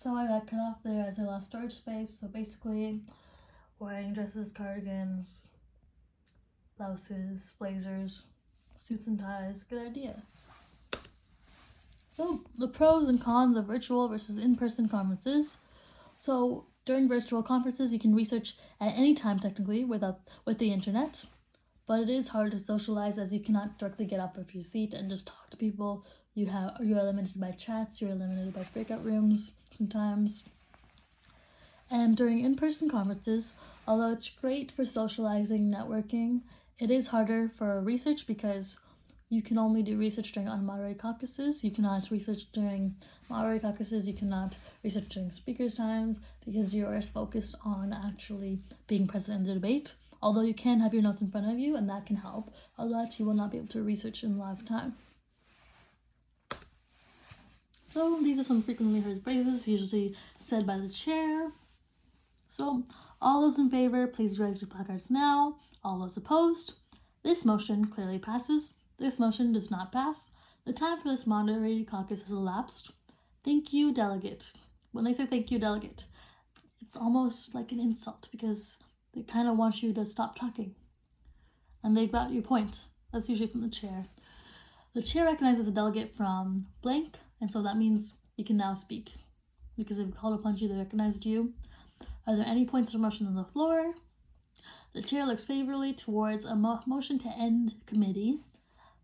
So I got cut off there as I lost storage space. So basically, wearing dresses, cardigans, blouses, blazers, suits and ties, good idea. So the pros and cons of virtual versus in-person conferences. So during virtual conferences, you can research at any time technically with the internet, but it is hard to socialize as you cannot directly get up of your seat and just talk to people. You are limited by chats, you are limited by breakout rooms sometimes. And during in-person conferences, although it's great for socializing, networking, it is harder for research because you can only do research during unmoderated caucuses. You cannot research during moderated caucuses. You cannot research during speakers' times because you are focused on actually being present in the debate. Although you can have your notes in front of you and that can help, a lot you will not be able to research in live time. So these are some frequently heard phrases usually said by the chair. So all those in favor, please raise your placards now. All those opposed, this motion clearly passes. This motion does not pass. The time for this moderated caucus has elapsed. Thank you, delegate. When they say thank you, delegate, it's almost like an insult because they kind of want you to stop talking. And they got your point. That's usually from the chair. The chair recognizes the delegate from blank, and so that means you can now speak. Because they've called upon you, they recognized you. Are there any points of motion on the floor? The chair looks favorably towards a motion to end committee.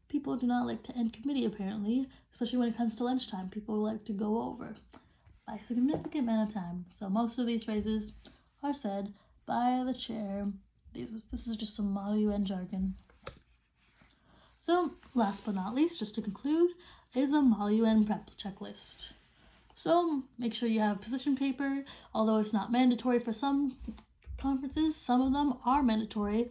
People do not like to end committee, apparently, especially when it comes to lunchtime. People like to go over by a significant amount of time. So most of these phrases are said by the chair. This is just some Model UN jargon. So last but not least, just to conclude, is a Model UN prep checklist. So make sure you have a position paper, although it's not mandatory for some conferences. Some of them are mandatory,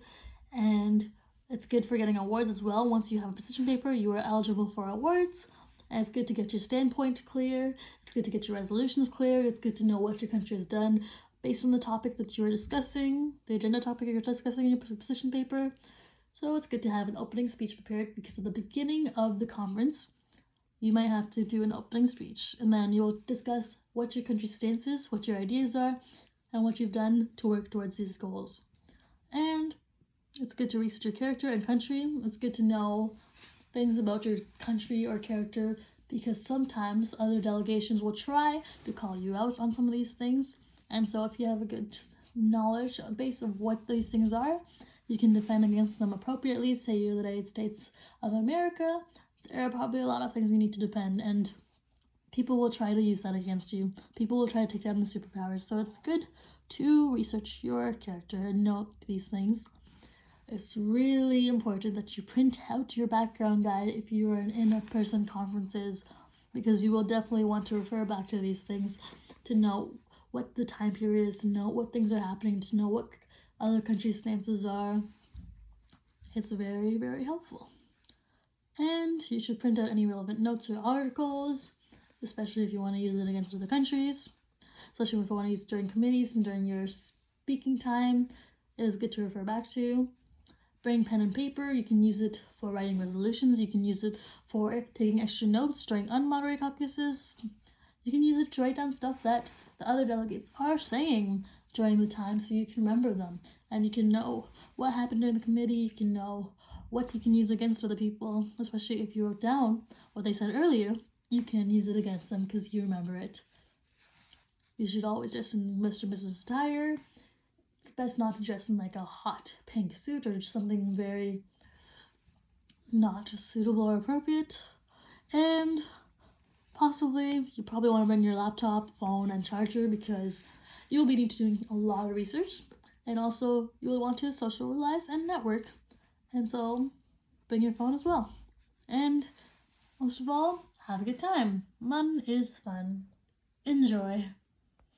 and it's good for getting awards as well. Once you have a position paper, you are eligible for awards, and it's good to get your standpoint clear. It's good to get your resolutions clear. It's good to know what your country has done based on the topic that you're discussing, the agenda topic you're discussing in your position paper. So it's good to have an opening speech prepared because at the beginning of the conference, you might have to do an opening speech, and then you'll discuss what your country's stance is, what your ideas are, and what you've done to work towards these goals. And it's good to research your character and country. It's good to know things about your country or character because sometimes other delegations will try to call you out on some of these things. And so if you have a good knowledge base of what these things are, you can defend against them appropriately. Say you're the United States of America, there are probably a lot of things you need to defend, and people will try to use that against you. People will try to take down the superpowers. So it's good to research your character and know these things. It's really important that you print out your background guide if you are in in-person conferences, because you will definitely want to refer back to these things to know what the time period is, to know what things are happening, to know what other countries' stances are. It's very, very helpful. And you should print out any relevant notes or articles, especially if you want to use it against other countries, especially if you want to use it during committees and during your speaking time. It is good to refer back to. Bring pen and paper. You can use it for writing resolutions. You can use it for taking extra notes during unmoderated caucuses. You can use it to write down stuff that the other delegates are saying during the time so you can remember them. And you can know what happened during the committee. You can know what you can use against other people, especially if you wrote down what they said earlier. You can use it against them because you remember it. You should always dress in Mr. and Mrs. attire. It's best not to dress in like a hot pink suit or just something very not suitable or appropriate. And possibly you probably want to bring your laptop, phone, and charger because you'll be doing a lot of research, and also you will want to socialize and network. And so bring your phone as well. And most of all, have a good time. Fun is fun. Enjoy.